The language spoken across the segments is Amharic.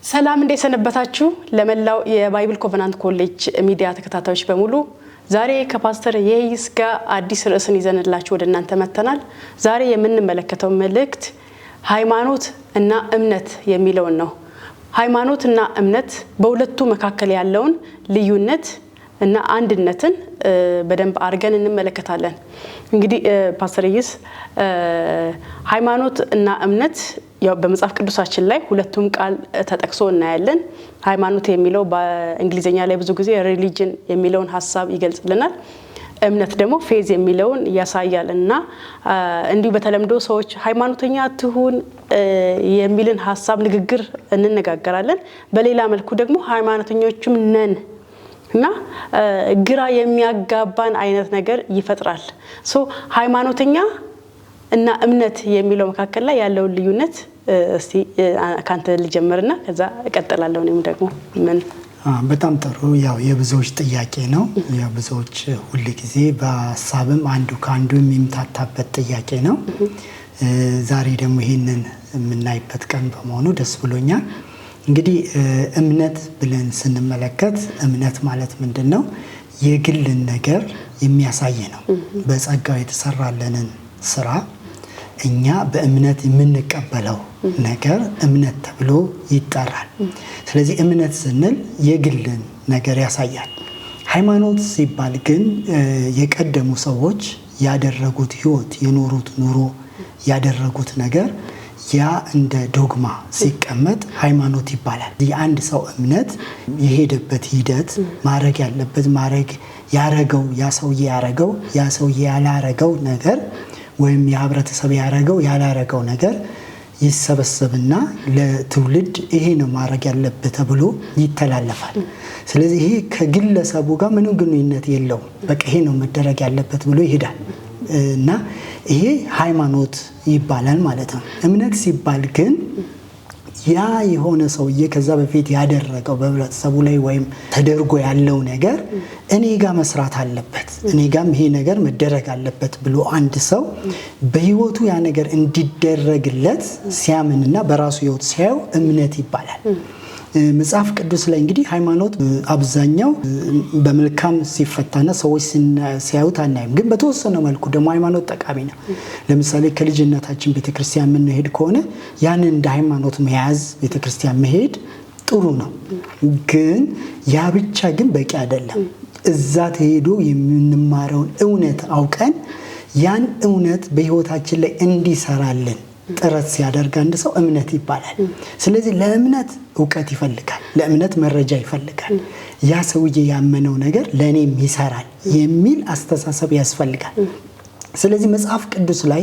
ሰላም እንደሰነበታችሁ ለመላው የባይብል ኮቨናንት ኮሌጅ ሚዲያ ተከታታዮች በሙሉ ዛሬ ከፓስተር የይስ ጋር አዲስ ርዕስን ይዘንላችሁ ወደ እናንተ መተናል። ዛሬ የምንመለከተው መልእክት ሃይማኖት እና እምነት የሚለው ነው። ሃይማኖት እና እምነት በሁለቱ መካከል ያለውን ልዩነት እና አንድነትን በደንብ አርገን እንመለከታለን። እንግዲህ ፓስተር የይስ ሃይማኖት እና እምነት ያው በመጽሐፍ ቅዱሳችን ላይ ሁለቱም ቃል ተጠቅሶ እናያለን። ሃይማኖት የሚለው በእንግሊዘኛ ላይ ብዙ ጊዜ ሪሊጅን የሚለውን ሐሳብ ይገልጽልናል። እምነት ደግሞ ፌዝ የሚለውን ያሳያልና እንዲሁ በተለምዶ ሰዎች ሃይማኖተኛ ትሁን የሚልን ሐሳብ ንግግር እንነጋገራለን። በሌላ መልኩ ደግሞ ሃይማኖተኞችም ነን እና ግራ የሚያጋባን አይነት ነገር ይፈጥራል። ሃይማኖተኛ እና እምነት የሚለው መካከል ላይ ያለው ልዩነት እስቲ ካንተ ልጀምርና ከዛ እቀጥላለሁ። እኔም ደግሞ ምን በጣም ጥሩ ያው የብዙዎች ጥያቄ ነው። ያው ብዙዎች ሁሉ ጊዜ በሐሳብም አንዱ ካንዱ የሚምታታበት ጥያቄ ነው። ዛሬ ደግሞ ይሄንን የምናይበት ቀን በመሆኑ ደስ ብሎኛል። እንግዲህ እምነት ብለን ስንመለከት እምነት ማለት ምንድነው? የግልን ነገር የሚያሳይ ነው። በጸጋው የተሰራለንን ስራ እኛ በእምነት የምንቀበለው ነገር እምነት ተብሎ ይጠራል። ስለዚህ እምነት ስንል የግልን ነገር ያሳያል። ሃይማኖት ሲባል ግን የቀደሙ ሰዎች ያደረጉት ህይወት የኖሩት ኑሮ ያደረጉት ነገር ያ እንደ ዶግማ ሲቀመጥ ሃይማኖት ይባላል። የአንድ ሰው እምነት የሄደበት ሂደት ማረግ ያለበት ማረግ ያረገው ያ ሰውዬ ያረገው ያ ሰውዬ ያላረገው ነገር ወይም የህብረተሰብ ያረገው ያላረገው ነገር ይሰበሰብና ለትውልድ ይሄ ነው ማረግ ያለበት ተብሎ ይተላለፋል። ስለዚህ ይሄ ከግለሰቡ ጋር ምንም ግንኙነት የለውም። በቃ ይሄ ነው መደረግ ያለበት ብሎ ይሄዳል እና ይሄ ሃይማኖት ይባላል ማለት ነው። እምነት ሲባል ግን ያ የሆነ ሰውዬ ከዛ በፊት ያደረገው በህብረተሰቡ ላይ ወይም ተደርጎ ያለው ነገር እኔ ጋር መስራት አለበት እኔ ጋርም ይሄ ነገር መደረግ አለበት ብሎ አንድ ሰው በህይወቱ ያ ነገር እንዲደረግለት ሲያምንና በራሱ ህይወት ሲያየው እምነት ይባላል። መጽሐፍ ቅዱስ ላይ እንግዲህ ሃይማኖት አብዛኛው በመልካም ሲፈታና ሰዎች ሲያዩት አናይም። ግን በተወሰነ መልኩ ደግሞ ሃይማኖት ጠቃሚ ነው። ለምሳሌ ከልጅነታችን ቤተክርስቲያን የምንሄድ ከሆነ ያንን እንደ ሃይማኖት መያዝ ቤተክርስቲያን መሄድ ጥሩ ነው። ግን ያ ብቻ ግን በቂ አይደለም። እዛ ተሄዶ የምንማረውን እውነት አውቀን ያን እውነት በህይወታችን ላይ እንዲሰራልን ጥረት ሲያደርግ አንድ ሰው እምነት ይባላል። ስለዚህ ለእምነት ዕውቀት ይፈልጋል፣ ለእምነት መረጃ ይፈልጋል። ያ ሰውዬ ያመነው ነገር ለኔም ይሰራል የሚል አስተሳሰብ ያስፈልጋል። ስለዚህ መጽሐፍ ቅዱስ ላይ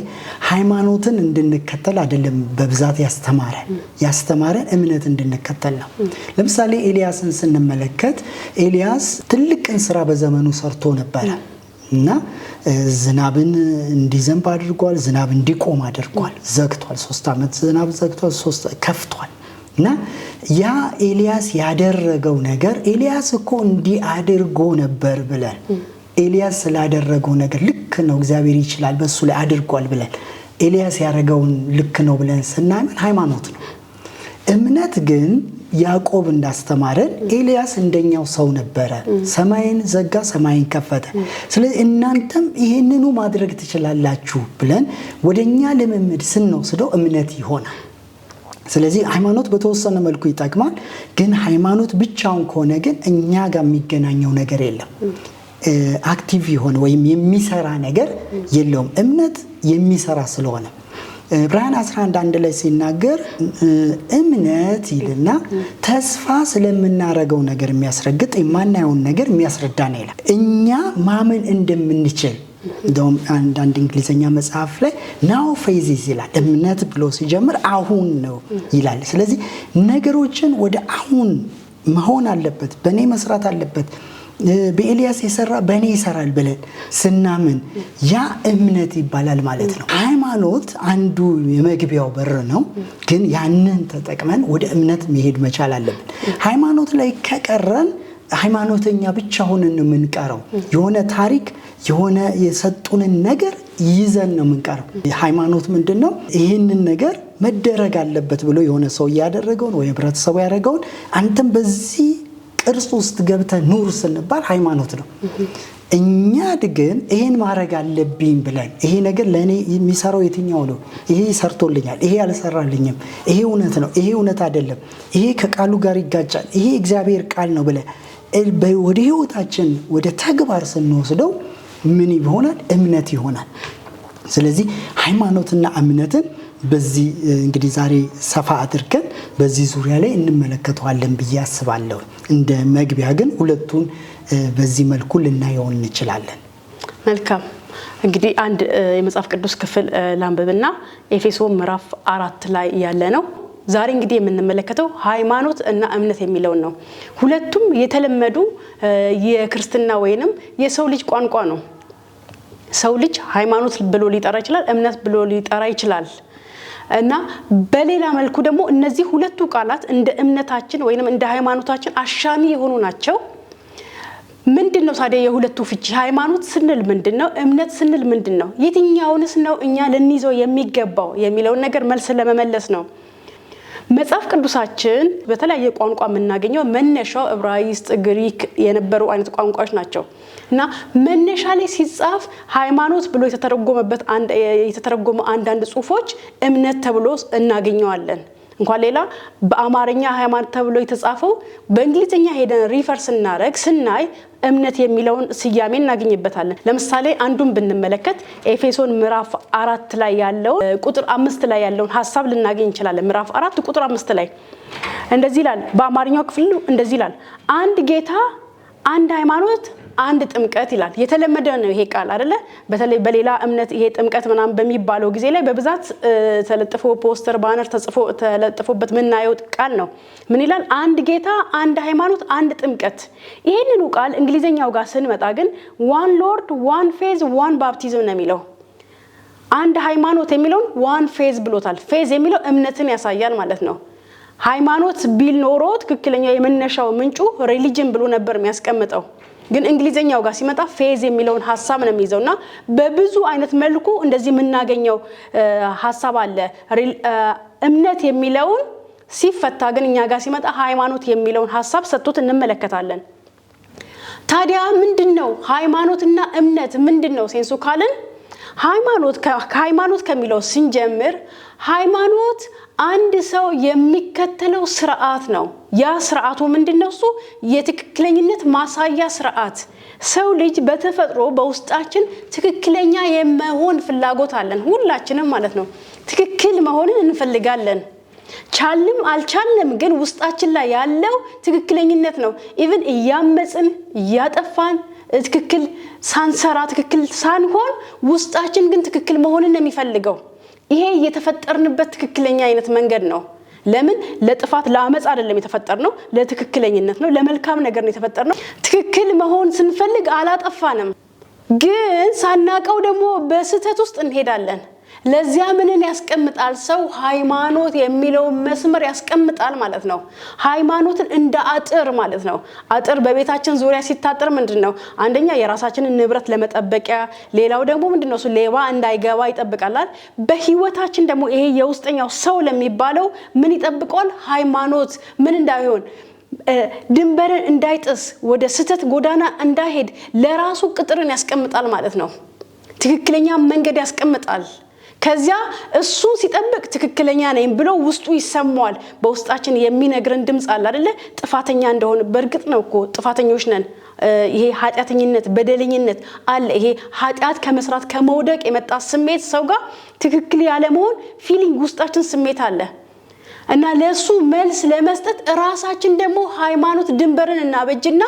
ሃይማኖትን እንድንከተል አይደለም በብዛት ያስተማረን እምነት እንድንከተል ነው። ለምሳሌ ኤልያስን ስንመለከት ኤልያስ ትልቅን ስራ በዘመኑ ሰርቶ ነበር እና ዝናብን እንዲዘንብ አድርጓል፣ ዝናብ እንዲቆም አድርጓል፣ ዘግቷል። 3 ዓመት ዝናብ ዘግቷል፣ 3 ከፍቷል። እና ያ ኤልያስ ያደረገው ነገር ኤልያስ እኮ እንዲህ አድርጎ ነበር ብለን ኤልያስ ስላደረገው ነገር ልክ ነው እግዚአብሔር ይችላል በሱ ላይ አድርጓል ብለን ኤልያስ ያደረገውን ልክ ነው ብለን ስናምን ሃይማኖት ነው። እምነት ግን ያዕቆብ እንዳስተማረን ኤልያስ እንደኛው ሰው ነበረ። ሰማይን ዘጋ፣ ሰማይን ከፈተ። ስለዚህ እናንተም ይሄንኑ ማድረግ ትችላላችሁ ብለን ወደኛ ልምምድ ስንወስደው እምነት ይሆናል። ስለዚህ ሃይማኖት በተወሰነ መልኩ ይጠቅማል። ግን ሃይማኖት ብቻውን ከሆነ ግን እኛ ጋር የሚገናኘው ነገር የለም። አክቲቭ የሆነ ወይም የሚሰራ ነገር የለውም። እምነት የሚሰራ ስለሆነ ዕብራውያን 11:1 ላይ ሲናገር እምነት ይልና ተስፋ ስለምናረገው ነገር የሚያስረግጥ የማናየውን ነገር የሚያስረዳ ነው ይላል። እኛ ማመን እንደምንችል እንደውም አንዳንድ እንግሊዘኛ መጽሐፍ ላይ ናው ፌዝ ይላል። እምነት ብሎ ሲጀምር አሁን ነው ይላል። ስለዚህ ነገሮችን ወደ አሁን መሆን አለበት፣ በእኔ መስራት አለበት፣ በኤልያስ የሰራ በእኔ ይሰራል ብለን ስናምን ያ እምነት ይባላል ማለት ነው። ሃይማኖት አንዱ የመግቢያው በር ነው። ግን ያንን ተጠቅመን ወደ እምነት መሄድ መቻል አለብን። ሃይማኖት ላይ ከቀረን ሃይማኖተኛ ብቻ ሆነን ነው የምንቀረው። የሆነ ታሪክ የሆነ የሰጡንን ነገር ይዘን ነው የምንቀረው። ሃይማኖት ምንድነው? ይሄንን ነገር መደረግ አለበት ብሎ የሆነ ሰው ያደረገውን ወይ ህብረተሰቡ ያደረገውን አንተም በዚህ ቅርጽ ውስጥ ገብተህ ኑር ስንባል ሃይማኖት ነው። እኛ ግን ይሄን ማድረግ አለብኝ ብለን ይሄ ነገር ለኔ የሚሰራው የትኛው ነው? ይሄ ሰርቶልኛል፣ ይሄ አልሰራልኝም፣ ይሄ እውነት ነው፣ ይሄ እውነት አይደለም፣ ይሄ ከቃሉ ጋር ይጋጫል፣ ይሄ እግዚአብሔር ቃል ነው ብለን ወደ ህይወታችን ወደ ተግባር ስንወስደው ምን ይሆናል? እምነት ይሆናል። ስለዚህ ሃይማኖትና እምነትን በዚህ እንግዲህ ዛሬ ሰፋ አድርገን በዚህ ዙሪያ ላይ እንመለከተዋለን ብዬ አስባለሁ። እንደ መግቢያ ግን ሁለቱን በዚህ መልኩ ልናየው እንችላለን። መልካም እንግዲህ አንድ የመጽሐፍ ቅዱስ ክፍል ላንብብና ኤፌሶን ምዕራፍ 4 ላይ ያለ ነው። ዛሬ እንግዲህ የምንመለከተው ሃይማኖት እና እምነት የሚለው ነው። ሁለቱም የተለመዱ የክርስትና ወይንም የሰው ልጅ ቋንቋ ነው። ሰው ልጅ ሃይማኖት ብሎ ሊጠራ ይችላል፣ እምነት ብሎ ሊጠራ ይችላል። እና በሌላ መልኩ ደግሞ እነዚህ ሁለቱ ቃላት እንደ እምነታችን ወይንም እንደ ሃይማኖታችን አሻሚ የሆኑ ናቸው። ምንድነው ታዲያ የሁለቱ ፍቺ? ሃይማኖት ስንል ምንድነው? እምነት ስንል ምንድነው? የትኛውንስ ነው እኛ ልንይዘው የሚገባው የሚለውን ነገር መልስ ለመመለስ ነው። መጽሐፍ ቅዱሳችን በተለያየ ቋንቋ የምናገኘው መነሻው ዕብራይስጥ፣ ግሪክ የነበሩ አይነት ቋንቋዎች ናቸው። እና መነሻ ላይ ሲጻፍ ሃይማኖት ብሎ የተተረጎመ አንዳንድ ጽሁፎች እምነት ተብሎ እናገኘዋለን። እንኳን ሌላ በአማርኛ ሃይማኖት ተብሎ የተጻፈው በእንግሊዝኛ ሄደን ሪፈር ስናይ እምነት የሚለውን ስያሜ እናገኝበታለን። ለምሳሌ አንዱን ብንመለከት ኤፌሶን ምዕራፍ 4 ላይ ያለው ቁጥር 5 ላይ ያለውን ሐሳብ ልናገኝ እንችላለን። ምዕራፍ 4 ቁጥር 5 ላይ እንደዚህ ይላል። በአማርኛው ክፍል እንደዚህ ይላል፣ አንድ ጌታ፣ አንድ ሃይማኖት፣ አንድ ጥምቀት ይላል። የተለመደ ነው ይሄ ቃል አይደለ? በተለይ በሌላ እምነት ይሄ ጥምቀት ምናምን በሚባለው ጊዜ ላይ በብዛት ተለጥፎ ፖስተር ባነር ተለጥፎበት ምናየው ቃል ነው። ምን ይላል? አንድ ጌታ፣ አንድ ሃይማኖት፣ አንድ ጥምቀት። ይሄንኑ ቃል እንግሊዘኛው ጋር ስንመጣ ግን ዋን ሎርድ፣ ዋን ፌዝ፣ ዋን ባፕቲዝም ነው የሚለው። አንድ ሃይማኖት የሚለውን ዋን ፌዝ ብሎታል። ፌዝ የሚለው እምነትን ያሳያል ማለት ነው። ሃይማኖት ቢል ኖሮ ትክክለኛ የመነሻው ምንጩ ሪሊጅን ብሎ ነበር የሚያስቀምጠው። ግን እንግሊዘኛው ጋር ሲመጣ ፌዝ የሚለውን ሐሳብ ነው የሚይዘውና በብዙ አይነት መልኩ እንደዚህ የምናገኘው ሐሳብ አለ። እምነት የሚለውን ሲፈታ ግን እኛ ጋር ሲመጣ ሃይማኖት የሚለውን ሐሳብ ሰጥቶት እንመለከታለን። ታዲያ ምንድነው ሃይማኖትና እምነት ምንድነው ሴንሱ ካልን ሃይማኖት ከሚለው ስንጀምር ሃይማኖት አንድ ሰው የሚከተለው ስርዓት ነው። ያ ስርዓቱ ምንድነው? እሱ የትክክለኝነት ማሳያ ስርዓት። ሰው ልጅ በተፈጥሮ በውስጣችን ትክክለኛ የመሆን ፍላጎት አለን፣ ሁላችንም ማለት ነው። ትክክል መሆንን እንፈልጋለን። ቻልም አልቻልም ግን ውስጣችን ላይ ያለው ትክክለኝነት ነው። ኢቭን እያመጽን እያጠፋን ትክክል ሳንሰራ ትክክል ሳንሆን ውስጣችን ግን ትክክል መሆንን ነው የሚፈልገው። ይሄ የተፈጠርንበት ትክክለኛ አይነት መንገድ ነው። ለምን? ለጥፋት ለአመጽ አይደለም የተፈጠርነው፣ ለትክክለኝነት ነው፣ ለመልካም ነገር ነው የተፈጠርነው። ትክክል መሆን ስንፈልግ አላጠፋንም፣ ግን ሳናቀው ደግሞ በስህተት ውስጥ እንሄዳለን። ለዚያ ምንን ያስቀምጣል? ሰው ሃይማኖት የሚለው መስመር ያስቀምጣል ማለት ነው። ሃይማኖትን እንደ አጥር ማለት ነው። አጥር በቤታችን ዙሪያ ሲታጠር ምንድነው? አንደኛ የራሳችንን ንብረት ለመጠበቂያ፣ ሌላው ደግሞ ምንድነው? እሱ ሌባ እንዳይገባ ይጠብቃል። በህይወታችን ደግሞ ይሄ የውስጠኛው ሰው ለሚባለው ምን ይጠብቀዋል? ሃይማኖት ምን እንዳይሆን፣ ድንበርን እንዳይጥስ፣ ወደ ስህተት ጎዳና እንዳይሄድ ለራሱ ቅጥርን ያስቀምጣል ማለት ነው። ትክክለኛ መንገድ ያስቀምጣል። ከዚያ እሱ ሲጠብቅ ትክክለኛ ነኝ ብሎ ውስጡ ይሰማዋል። በውስጣችን የሚነግረን ድምጽ አለ አይደለ? ጥፋተኛ እንደሆነ በእርግጥ ነው እኮ ጥፋተኞች ነን። ይሄ ኃጢአተኝነት፣ በደለኝነት አለ። ይሄ ኃጢአት ከመስራት ከመውደቅ የመጣ ስሜት ሰው ጋር ትክክል ያለ መሆን ፊሊንግ ውስጣችን ስሜት አለ። እና ለሱ መልስ ለመስጠት ራሳችን ደግሞ ሃይማኖት ድንበርን እናበጅና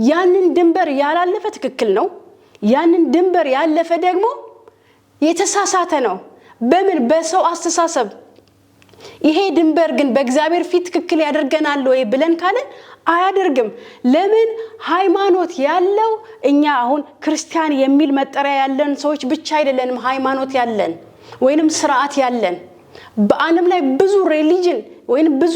ያንን ድንበር ያላለፈ ትክክል ነው፣ ያንን ድንበር ያለፈ ደግሞ የተሳሳተ ነው። በምን? በሰው አስተሳሰብ። ይሄ ድንበር ግን በእግዚአብሔር ፊት ትክክል ያደርገናል ወይ ብለን ካለን አያደርግም። ለምን? ሃይማኖት ያለው እኛ አሁን ክርስቲያን የሚል መጠሪያ ያለን ሰዎች ብቻ አይደለንም። ሃይማኖት ያለን ወይንም ስርዓት ያለን በዓለም ላይ ብዙ ሪሊጅን ወይንም ብዙ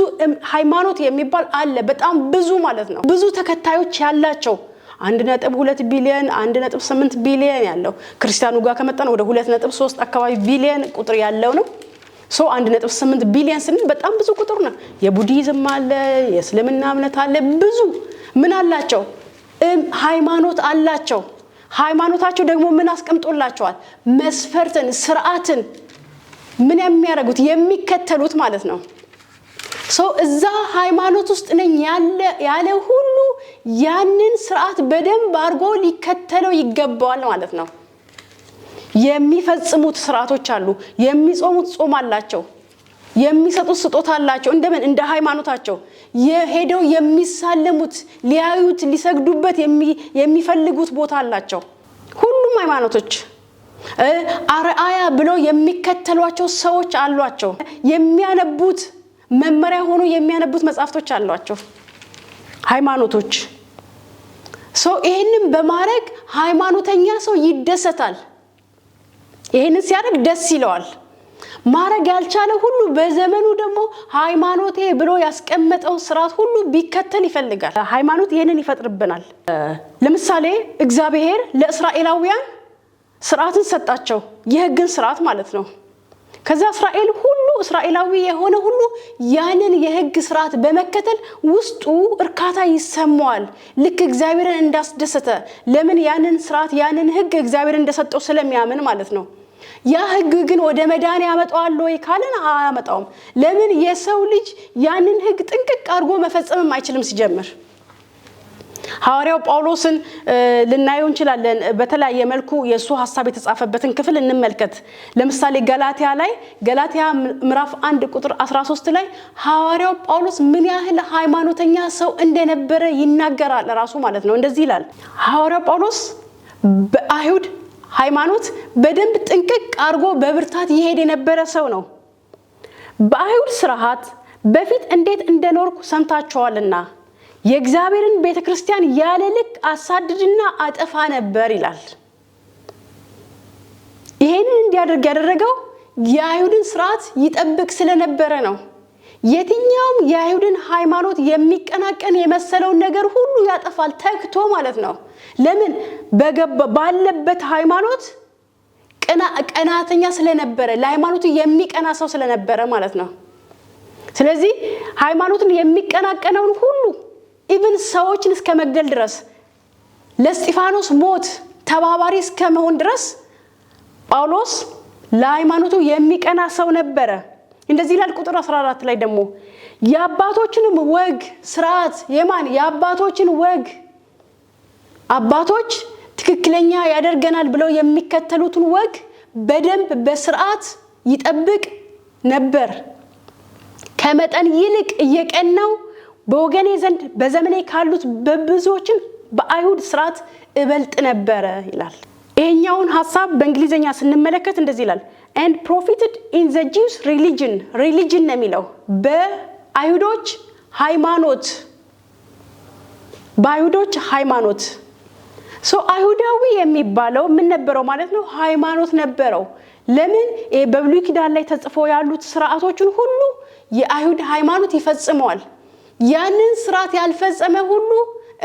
ሃይማኖት የሚባል አለ። በጣም ብዙ ማለት ነው። ብዙ ተከታዮች ያላቸው 1.2 ቢሊዮን 1.8 ቢሊዮን ያለው ክርስቲያኑ ጋር ከመጣን ወደ 2.3 አካባቢ ቢሊዮን ቁጥር ያለው ነው። 1.8 ቢሊዮን ስንል በጣም ብዙ ቁጥር ነው። የቡዲዝም አለ፣ የእስልምና እምነት አለ፣ ብዙ ምን አላቸው? ሃይማኖት አላቸው። ሃይማኖታቸው ደግሞ ምን አስቀምጦላቸዋል? መስፈርትን፣ ስርዓትን ምን የሚያደርጉት የሚከተሉት ማለት ነው። እዛ ሃይማኖት ውስጥ ነኝ ያለ ሁሉ ያንን ስርዓት በደንብ አድርጎ ሊከተለው ይገባዋል ማለት ነው። የሚፈጽሙት ስርዓቶች አሉ፣ የሚጾሙት ጾም አላቸው፣ የሚሰጡት ስጦታ አላቸው። እንደምን እንደ ሃይማኖታቸው የሄደው የሚሳለሙት፣ ሊያዩት፣ ሊሰግዱበት የሚፈልጉት ቦታ አላቸው። ሁሉም ሃይማኖቶች አርአያ ብለው የሚከተሏቸው ሰዎች አሏቸው። የሚያነቡት መመሪያ ሆኖ የሚያነቡት መጽሐፍቶች አሏቸው ሃይማኖቶች። ይሄንን በማድረግ ሃይማኖተኛ ሰው ይደሰታል። ይሄንን ሲያደርግ ደስ ይለዋል። ማድረግ ያልቻለ ሁሉ በዘመኑ ደግሞ ሃይማኖቴ ብሎ ያስቀመጠው ስርዓት ሁሉ ቢከተል ይፈልጋል። ሃይማኖት ይሄንን ይፈጥርብናል። ለምሳሌ እግዚአብሔር ለእስራኤላውያን ስርዓትን ሰጣቸው፣ የሕግን ስርዓት ማለት ነው። ከዛ እስራኤላዊ የሆነ ሁሉ ያንን የሕግ ስርዓት በመከተል ውስጡ እርካታ ይሰማዋል፣ ልክ እግዚአብሔርን እንዳስደሰተ። ለምን? ያንን ስርዓት ያንን ሕግ እግዚአብሔር እንደሰጠው ስለሚያምን ማለት ነው። ያ ሕግ ግን ወደ መዳን ያመጣዋል ወይ ካለን አያመጣውም። ለምን? የሰው ልጅ ያንን ሕግ ጥንቅቅ አድርጎ መፈጸምም አይችልም ሲጀምር። ሐዋርያው ጳውሎስን ልናየው እንችላለን። በተለያየ መልኩ የሱ ሐሳብ የተጻፈበትን ክፍል እንመልከት። ለምሳሌ ገላትያ ምዕራፍ 1 ቁጥር 13 ላይ ሐዋርያው ጳውሎስ ምን ያህል ሃይማኖተኛ ሰው እንደነበረ ይናገራል ራሱ ማለት ነው። እንደዚህ ይላል ሐዋርያው ጳውሎስ በአይሁድ ሃይማኖት በደንብ ጥንቅቅ አድርጎ በብርታት ይሄድ የነበረ ሰው ነው። በአይሁድ ስርዓት በፊት እንዴት እንደኖርኩ ሰምታችኋልና የእግዚአብሔርን ቤተክርስቲያን ያለ ልክ አሳድድና አጠፋ ነበር ይላል። ይሄንን እንዲያደርግ ያደረገው የአይሁድን ስርዓት ይጠብቅ ስለነበረ ነው። የትኛውም የአይሁድን ሃይማኖት የሚቀናቀን የመሰለውን ነገር ሁሉ ያጠፋል ተግቶ ማለት ነው። ለምን? ባለበት ሃይማኖት ቀናተኛ ስለነበረ፣ ለሃይማኖቱ የሚቀና ሰው ስለነበረ ማለት ነው። ስለዚህ ሃይማኖትን የሚቀናቀነውን ሁሉ ኢቭን ሰዎችን እስከ መግደል ድረስ ለእስጢፋኖስ ሞት ተባባሪ እስከ መሆን ድረስ ጳውሎስ ለሃይማኖቱ የሚቀና ሰው ነበረ። እንደዚህ ይላል ቁጥር 14 ላይ ደግሞ የአባቶችንም ወግ ስርዓት የአባቶችን ወግ አባቶች ትክክለኛ ያደርገናል ብለው የሚከተሉትን ወግ በደንብ በስርዓት ይጠብቅ ነበር። ከመጠን ይልቅ እየቀናው በወገኔ ዘንድ በዘመኔ ካሉት በብዙዎችን በአይሁድ ስርዓት እበልጥ ነበረ ይላል። ይሄኛውን ሐሳብ በእንግሊዘኛ ስንመለከት እንደዚህ ይላል and profited in the Jews religion ነው የሚለው በአይሁዶች ሃይማኖት አይሁዳዊ የሚባለው ምን ነበረው ማለት ነው? ሃይማኖት ነበረው። ለምን? በብሉይ ኪዳን ላይ ተጽፎ ያሉት ስርዓቶችን ሁሉ የአይሁድ ሃይማኖት ይፈጽመዋል። ያንን ስርዓት ያልፈጸመ ሁሉ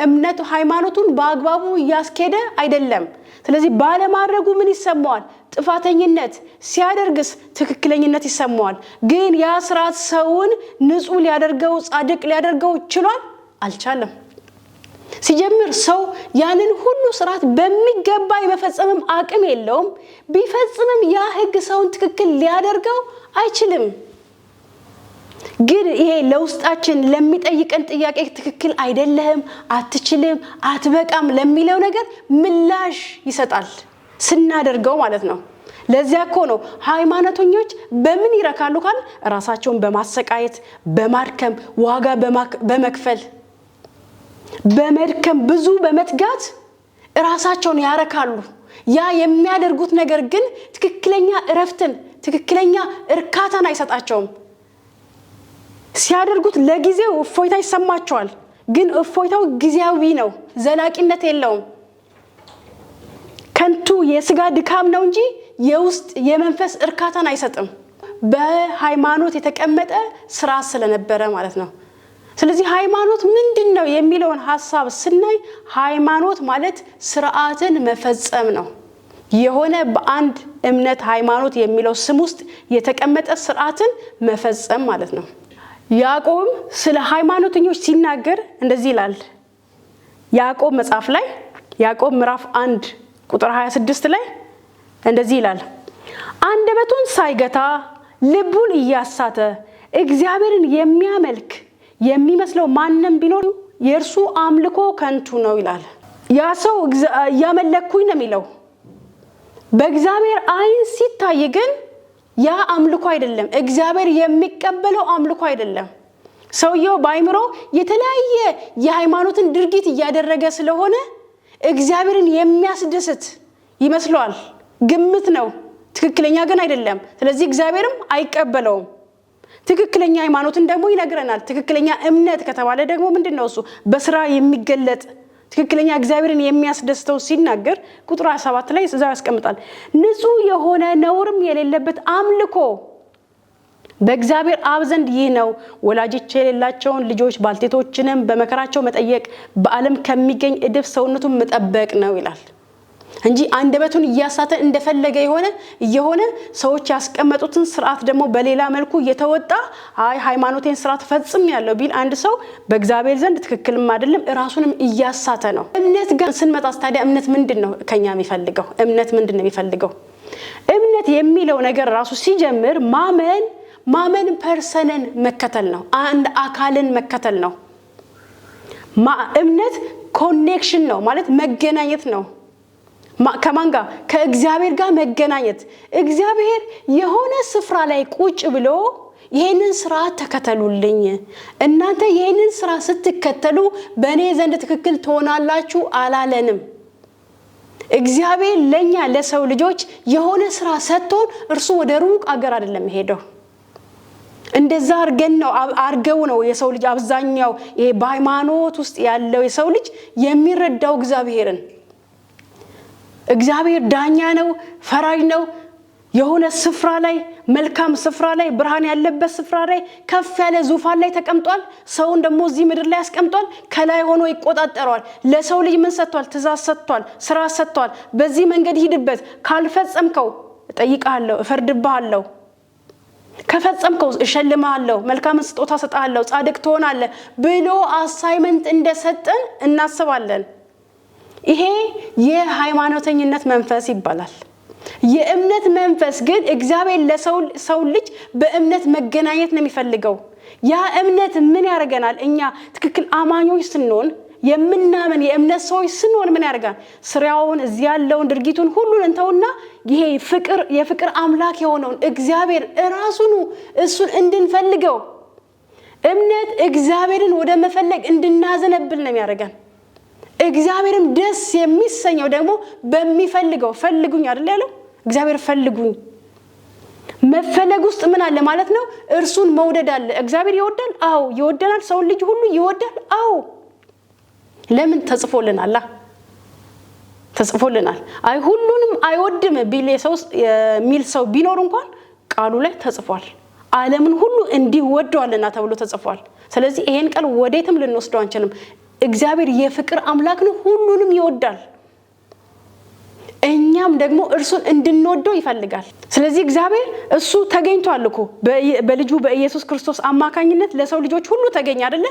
እምነቱ ሃይማኖቱን በአግባቡ ያስኬደ አይደለም። ስለዚህ ባለማድረጉ ምን ይሰማዋል? ጥፋተኝነት። ሲያደርግስ ትክክለኝነት ይሰማዋል። ግን ያ ስርዓት ሰውን ንጹህ ሊያደርገው ጻድቅ ሊያደርገው ችሏል? አልቻለም። ሲጀምር ሰው ያንን ሁሉ ስርዓት በሚገባ የመፈጸምም አቅም የለውም። ቢፈጽምም ያ ሕግ ሰውን ትክክል ሊያደርገው አይችልም። ግን ይሄ ለውስጣችን ለሚጠይቀን ጥያቄ ትክክል አይደለም፣ አትችልም፣ አትበቃም ለሚለው ነገር ምላሽ ይሰጣል ስናደርገው ማለት ነው። ለዚያ እኮ ነው ሃይማኖተኞች በምን ይረካሉ ካል ራሳቸውን በማሰቃየት በማድከም ዋጋ በመክፈል በመድከም ብዙ በመትጋት ራሳቸውን ያረካሉ። ያ የሚያደርጉት ነገር ግን ትክክለኛ እረፍትን ትክክለኛ እርካታን አይሰጣቸውም። ሲያደርጉት ለጊዜው እፎይታ ይሰማቸዋል፣ ግን እፎይታው ጊዜያዊ ነው፣ ዘላቂነት የለውም። ከንቱ የስጋ ድካም ነው እንጂ የውስጥ የመንፈስ እርካታን አይሰጥም። በሃይማኖት የተቀመጠ ስራ ስለነበረ ማለት ነው። ስለዚህ ሃይማኖት ምንድነው የሚለውን ሐሳብ ስናይ ሃይማኖት ማለት ስርዓትን መፈጸም ነው። የሆነ በአንድ እምነት ሃይማኖት የሚለው ስም ውስጥ የተቀመጠ ስርዓትን መፈጸም ማለት ነው። ያዕቆብ ስለ ሃይማኖተኞች ሲናገር እንደዚህ ይላል። ያዕቆብ መጽሐፍ ላይ ያዕቆብ ምዕራፍ 1 ቁጥር 26 ላይ እንደዚህ ይላል። አንደበቱን ሳይገታ ልቡን እያሳተ እግዚአብሔርን የሚያመልክ የሚመስለው ማንም ቢኖር የእርሱ አምልኮ ከንቱ ነው ይላል። ያ ሰው እያመለኩኝ ነው የሚለው በእግዚአብሔር አይን ሲታይ ግን ያ አምልኮ አይደለም። እግዚአብሔር የሚቀበለው አምልኮ አይደለም። ሰውየው በአይምሮ የተለያየ የሃይማኖትን ድርጊት እያደረገ ስለሆነ እግዚአብሔርን የሚያስደስት ይመስለዋል። ግምት ነው፣ ትክክለኛ ግን አይደለም። ስለዚህ እግዚአብሔርም አይቀበለውም። ትክክለኛ ሃይማኖትን ደግሞ ይነግረናል። ትክክለኛ እምነት ከተባለ ደግሞ ምንድነው? እሱ በስራ የሚገለጥ ትክክለኛ እግዚአብሔርን የሚያስደስተው ሲናገር ቁጥር 27 ላይ እዛው ያስቀምጣል። ንጹህ የሆነ ነውርም የሌለበት አምልኮ በእግዚአብሔር አብ ዘንድ ይህ ነው፣ ወላጆች የሌላቸውን ልጆች ባልቴቶችንም በመከራቸው መጠየቅ፣ በዓለም ከሚገኝ እድፍ ሰውነቱን መጠበቅ ነው ይላል እንጂ አንደበቱን እያሳተ እንደፈለገ የሆነ ሰዎች ያስቀመጡትን ስርዓት ደግሞ በሌላ መልኩ እየተወጣ ሃይማኖቴን ስርዓት ፈጽም ያለው ቢል አንድ ሰው በእግዚአብሔር ዘንድ ትክክልም አይደለም፣ ራሱንም እያሳተ ነው። እምነት ግን ስንመጣ ታዲያ እምነት ምንድነው ከኛ የሚፈልገው? እምነት ምንድነው የሚፈልገው? እምነት የሚለው ነገር ራሱ ሲጀምር ማመን ፐርሰንን መከተል ነው። አንድ አካልን መከተል ነው። እምነት ኮኔክሽን ነው ማለት መገናኘት ነው። ከማን ጋር? ከእግዚአብሔር ጋር መገናኘት። እግዚአብሔር የሆነ ስፍራ ላይ ቁጭ ብሎ ይሄንን ስራ ተከተሉልኝ፣ እናንተ ይሄንን ስራ ስትከተሉ በእኔ ዘንድ ትክክል ትሆናላችሁ አላለንም። እግዚአብሔር ለኛ ለሰው ልጆች የሆነ ስራ ሰጥቶን እርሱ ወደ ሩቅ አገር አይደለም ሄደው። እንደዛ አርገው ነው የሰው ልጅ አብዛኛው ይሄ በሃይማኖት ውስጥ ያለው የሰው ልጅ የሚረዳው እግዚአብሔር ዳኛ ነው፣ ፈራጅ ነው። የሆነ ስፍራ ላይ መልካም ስፍራ ላይ ብርሃን ያለበት ስፍራ ላይ ከፍ ያለ ዙፋን ላይ ተቀምጧል። ሰውን ደግሞ እዚህ ምድር ላይ ያስቀምጧል። ከላይ ሆኖ ይቆጣጠረዋል። ለሰው ልጅ ምን ሰጥቷል? ትእዛዝ ሰጥቷል፣ ስራ ሰጥቷል። በዚህ መንገድ ሂድበት፣ ካልፈጸምከው እጠይቅሃለሁ፣ እፈርድብሃለሁ፣ ከፈጸምከው እሸልምሃለሁ፣ መልካም ስጦታ ሰጣለሁ፣ ጻድቅ ትሆናለህ ብሎ አሳይመንት እንደሰጠን እናስባለን። ይሄ የሃይማኖተኝነት መንፈስ ይባላል። የእምነት መንፈስ ግን እግዚአብሔር ለሰው ልጅ በእምነት መገናኘት ነው የሚፈልገው። ያ እምነት ምን ያደርገናል? እኛ ትክክል አማኞች ስንሆን የምናምን የእምነት ሰዎች ስንሆን ምን ያደርጋል? ስራውን እዚህ ያለውን ድርጊቱን ሁሉን እንተውና ይሄ የፍቅር አምላክ የሆነውን እግዚአብሔር እሱን እንድንፈልገው እምነት እግዚአብሔርን ወደ መፈለግ እንድናዘነብል ነው የሚያደርገን። እግዚአብሔርም ደስ የሚሰኘው ደግሞ በሚፈልገው ፈልጉኝ አይደል ያለው? እግዚአብሔር ፈልጉኝ። መፈለግ ውስጥ ምን አለ ማለት ነው? እርሱን መውደድ አለ። እግዚአብሔር ይወዳል? አዎ ይወደናል። ሰው ልጅ ሁሉ ይወዳል? አዎ። ለምን? ተጽፎልናል። ሁሉንም አይወድም የሚል ሰው ቢኖር እንኳን ቃሉ ላይ ተጽፏል። ዓለምን ሁሉ እንዲህ ወደዋልና ተብሎ ተጽፏል። ስለዚህ ይሄን ቃል ወዴትም ልንወስደው አንችልም። እግዚአብሔር የፍቅር አምላክ ነው፣ ሁሉንም ይወዳል። እኛም ደግሞ እርሱን እንድንወደው ይፈልጋል። ስለዚህ እግዚአብሔር እሱ ተገኝቷል እኮ በልጁ በኢየሱስ ክርስቶስ አማካኝነት ለሰው ልጆች ሁሉ ተገኘ አይደለ?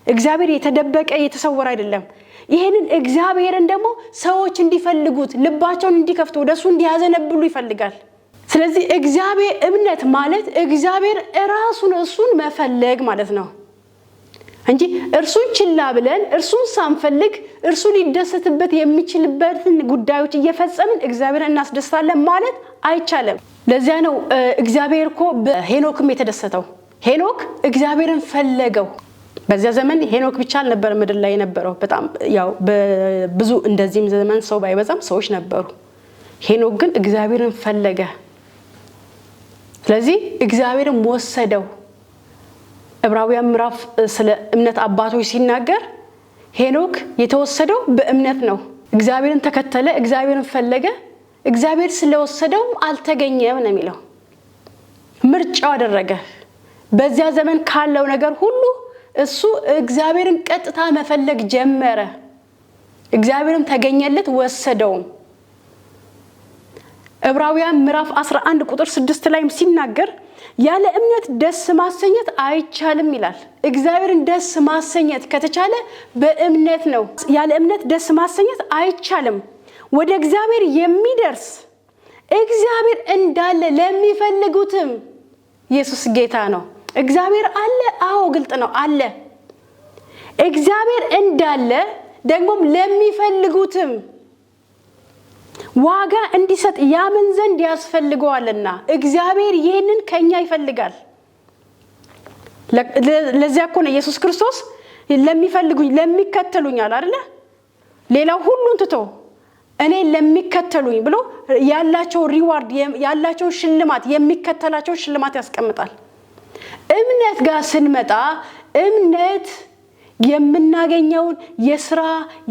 እግዚአብሔር የተደበቀ የተሰወረ አይደለም። ይሄንን እግዚአብሔርን ደግሞ ሰዎች እንዲፈልጉት፣ ልባቸውን እንዲከፍቱ፣ ወደሱ እንዲያዘነብሉ ይፈልጋል። ስለዚህ እግዚአብሔር እምነት ማለት እግዚአብሔር እሱን መፈለግ ማለት ነው እንጂ እርሱን ችላ ብለን እርሱን ሳንፈልግ እርሱ ሊደሰትበት የሚችልበትን ጉዳዮች እየፈጸምን እግዚአብሔርን እናስደስታለን ማለት አይቻልም። ለዚያ ነው እግዚአብሔር እኮ በሄኖክም የተደሰተው። ሄኖክ እግዚአብሔርን ፈለገው። በዚያ ዘመን ሄኖክ ብቻ አልነበር ምድር ላይ የነበረው። በጣም ያው በብዙ እንደዚህም ዘመን ሰው ባይበዛም ሰዎች ነበሩ። ሄኖክ ግን እግዚአብሔርን ፈለገ። ስለዚህ እግዚአብሔርን ወሰደው። ዕብራውያን ምዕራፍ ስለ እምነት አባቶች ሲናገር ሄኖክ የተወሰደው በእምነት ነው። እግዚአብሔርን ተከተለ፣ እግዚአብሔርን ፈለገ። እግዚአብሔር ስለወሰደው አልተገኘም ነው የሚለው። ምርጫው አደረገ። በዚያ ዘመን ካለው ነገር ሁሉ እሱ እግዚአብሔርን ቀጥታ መፈለግ ጀመረ። እግዚአብሔርም ተገኘለት፣ ወሰደው። ዕብራውያን ምዕራፍ 11 ቁጥር 6 ላይም ሲናገር ያለ እምነት ደስ ማሰኘት አይቻልም ይላል። እግዚአብሔርን ደስ ማሰኘት ከተቻለ በእምነት ነው። ያለ እምነት ደስ ማሰኘት አይቻልም። ወደ እግዚአብሔር የሚደርስ እግዚአብሔር እንዳለ ለሚፈልጉትም ኢየሱስ ጌታ ነው። እግዚአብሔር አለ፣ አዎ ግልጥ ነው አለ። እግዚአብሔር እንዳለ ደግሞም ለሚፈልጉትም ዋጋ እንዲሰጥ ያምን ዘንድ ያስፈልገዋልና እግዚአብሔር ይህንን ከኛ ይፈልጋል። ለዚያ እኮ ነው ኢየሱስ ክርስቶስ ለሚፈልጉኝ ለሚከተሉኝ አለ አይደል? ሌላው ሁሉን ትቶ እኔ ለሚከተሉኝ ብሎ ያላቸው ሪዋርድ ያላቸው ሽልማት የሚከተላቸው ሽልማት ያስቀምጣል። እምነት ጋር ስንመጣ እምነት የምናገኘውን የሥራ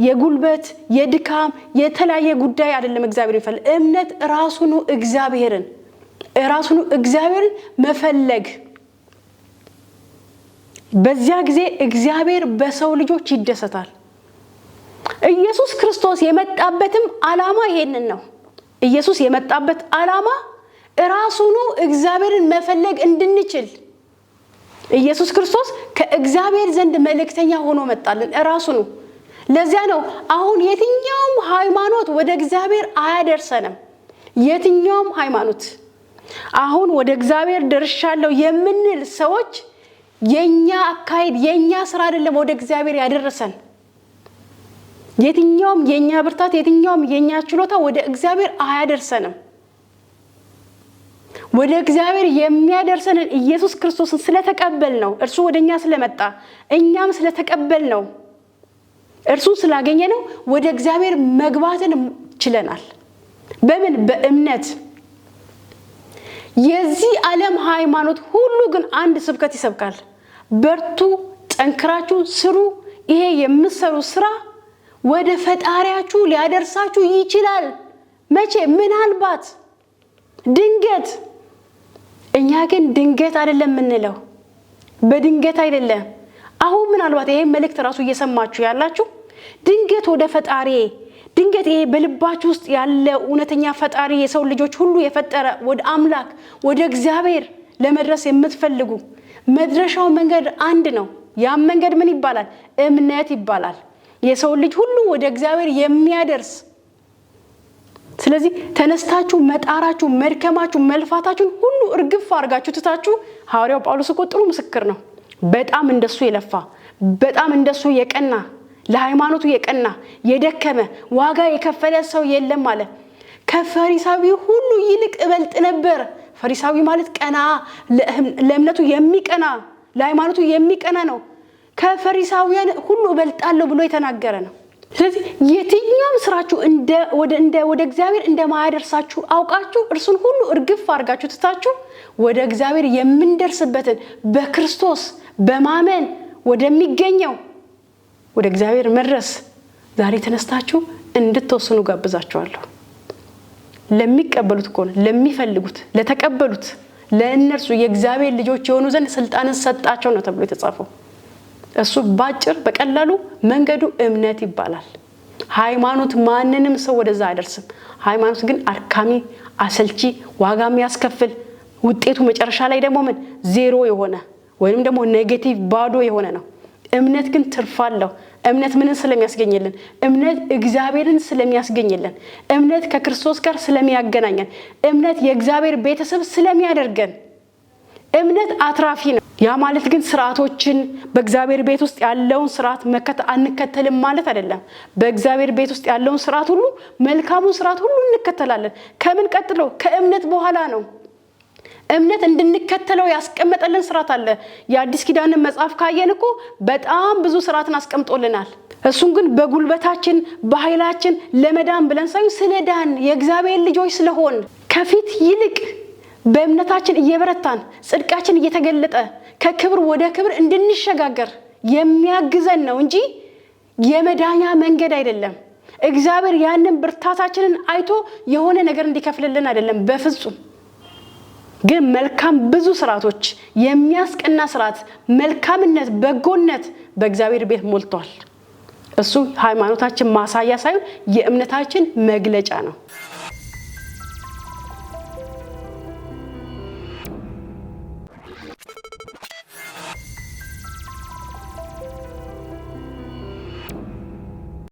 የጉልበት የድካም የተለያየ ጉዳይ አይደለም። እግዚአብሔር ይፈልግ እምነት ራሱኑ እግዚአብሔርን መፈለግ። በዚያ ጊዜ እግዚአብሔር በሰው ልጆች ይደሰታል። ኢየሱስ ክርስቶስ የመጣበትም ዓላማ ይሄንን ነው። ኢየሱስ የመጣበት ዓላማ ራሱኑ እግዚአብሔርን መፈለግ እንድንችል ኢየሱስ ክርስቶስ ከእግዚአብሔር ዘንድ መልእክተኛ ሆኖ መጣልን ራሱኑ። ለዚያ ነው አሁን የትኛውም ሃይማኖት ወደ እግዚአብሔር አያደርሰንም። የትኛውም ሃይማኖት አሁን ወደ እግዚአብሔር ደርሻለሁ የምንል ሰዎች የኛ አካሄድ የኛ ስራ አይደለም ወደ እግዚአብሔር ያደረሰን። የትኛውም የኛ ብርታት የትኛውም የኛ ችሎታ ወደ እግዚአብሔር አያደርሰንም። ወደ እግዚአብሔር የሚያደርሰንን ኢየሱስ ክርስቶስን ስለተቀበል ነው። እርሱ ወደኛ ስለመጣ እኛም ስለተቀበል ነው። እርሱን ስላገኘ ነው ወደ እግዚአብሔር መግባትን ችለናል። በምን? በእምነት። የዚህ ዓለም ሃይማኖት ሁሉ ግን አንድ ስብከት ይሰብካል። በርቱ፣ ጠንክራችሁ ስሩ። ይሄ የምትሰሩ ስራ ወደ ፈጣሪያችሁ ሊያደርሳችሁ ይችላል። መቼ? ምናልባት ድንገት። እኛ ግን ድንገት አይደለም የምንለው፣ በድንገት አይደለም። አሁን ምናልባት ይሄ መልእክት ራሱ እየሰማችሁ ያላችሁ ድንገት ወደ ፈጣሪ ድንገት ይሄ በልባችሁ ውስጥ ያለ እውነተኛ ፈጣሪ የሰው ልጆች ሁሉ የፈጠረ ወደ አምላክ ወደ እግዚአብሔር ለመድረስ የምትፈልጉ መድረሻው መንገድ አንድ ነው። ያ መንገድ ምን ይባላል? እምነት ይባላል። የሰው ልጅ ሁሉ ወደ እግዚአብሔር የሚያደርስ። ስለዚህ ተነስታችሁ መጣራችሁ መድከማችሁ መልፋታችሁን ሁሉ እርግፍ አድርጋችሁ ትታችሁ ሐዋርያው ጳውሎስ እኮ ጥሩ ምስክር ነው። በጣም እንደሱ የለፋ በጣም እንደሱ የቀና ለሃይማኖቱ የቀና የደከመ ዋጋ የከፈለ ሰው የለም አለ። ከፈሪሳዊ ሁሉ ይልቅ እበልጥ ነበር። ፈሪሳዊ ማለት ቀና ለእምነቱ የሚቀና ለሃይማኖቱ የሚቀና ነው። ከፈሪሳውያን ሁሉ እበልጣለሁ ብሎ የተናገረ ነው። ስለዚህ የትኛውም ስራችሁ ወደ እግዚአብሔር እንደማያደርሳችሁ አውቃችሁ እርሱን ሁሉ እርግፍ አድርጋችሁ ትታችሁ ወደ እግዚአብሔር የምንደርስበትን በክርስቶስ በማመን ወደሚገኘው ወደ እግዚአብሔር መድረስ ዛሬ ተነስታችሁ እንድትወስኑ ጋብዛችኋለሁ። ለሚቀበሉት እኮ ነው፣ ለሚፈልጉት ለተቀበሉት ለእነርሱ የእግዚአብሔር ልጆች የሆኑ ዘንድ ስልጣንን ሰጣቸው ነው ተብሎ የተጻፈው። እሱ ባጭር በቀላሉ መንገዱ እምነት ይባላል። ሃይማኖት ማንንም ሰው ወደዛ አይደርስም። ሃይማኖት ግን አድካሚ፣ አሰልቺ፣ ዋጋ የሚያስከፍል ውጤቱ መጨረሻ ላይ ደግሞ ምን ዜሮ የሆነ ወይንም ደግሞ ኔጌቲቭ ባዶ የሆነ ነው። እምነት ግን ትርፋለሁ። እምነት ምንን ስለሚያስገኝልን? እምነት እግዚአብሔርን ስለሚያስገኝልን፣ እምነት ከክርስቶስ ጋር ስለሚያገናኘን፣ እምነት የእግዚአብሔር ቤተሰብ ስለሚያደርገን፣ እምነት አትራፊ ነው። ያ ማለት ግን ስርዓቶችን በእግዚአብሔር ቤት ውስጥ ያለውን ስርዓት አንከተልም ማለት አይደለም። በእግዚአብሔር ቤት ውስጥ ያለውን ስርዓት ሁሉ መልካሙን ስርዓት ሁሉ እንከተላለን። ከምን ቀጥሎ? ከእምነት በኋላ ነው። እምነት እንድንከተለው ያስቀመጠልን ስርዓት አለ። የአዲስ ኪዳንን መጽሐፍ ካየን እኮ በጣም ብዙ ስርዓትን አስቀምጦልናል። እሱን ግን በጉልበታችን በኃይላችን ለመዳን ብለን ሳይሆን ስለዳን የእግዚአብሔር ልጆች ስለሆን ከፊት ይልቅ በእምነታችን እየበረታን ጽድቃችን እየተገለጠ ከክብር ወደ ክብር እንድንሸጋገር የሚያግዘን ነው እንጂ የመዳኛ መንገድ አይደለም። እግዚአብሔር ያንን ብርታታችንን አይቶ የሆነ ነገር እንዲከፍልልን አይደለም በፍጹም። ግን መልካም ብዙ ስርዓቶች የሚያስቀና ስርዓት፣ መልካምነት፣ በጎነት በእግዚአብሔር ቤት ሞልቷል። እሱ ሃይማኖታችን ማሳያ ሳይሆን የእምነታችን መግለጫ ነው።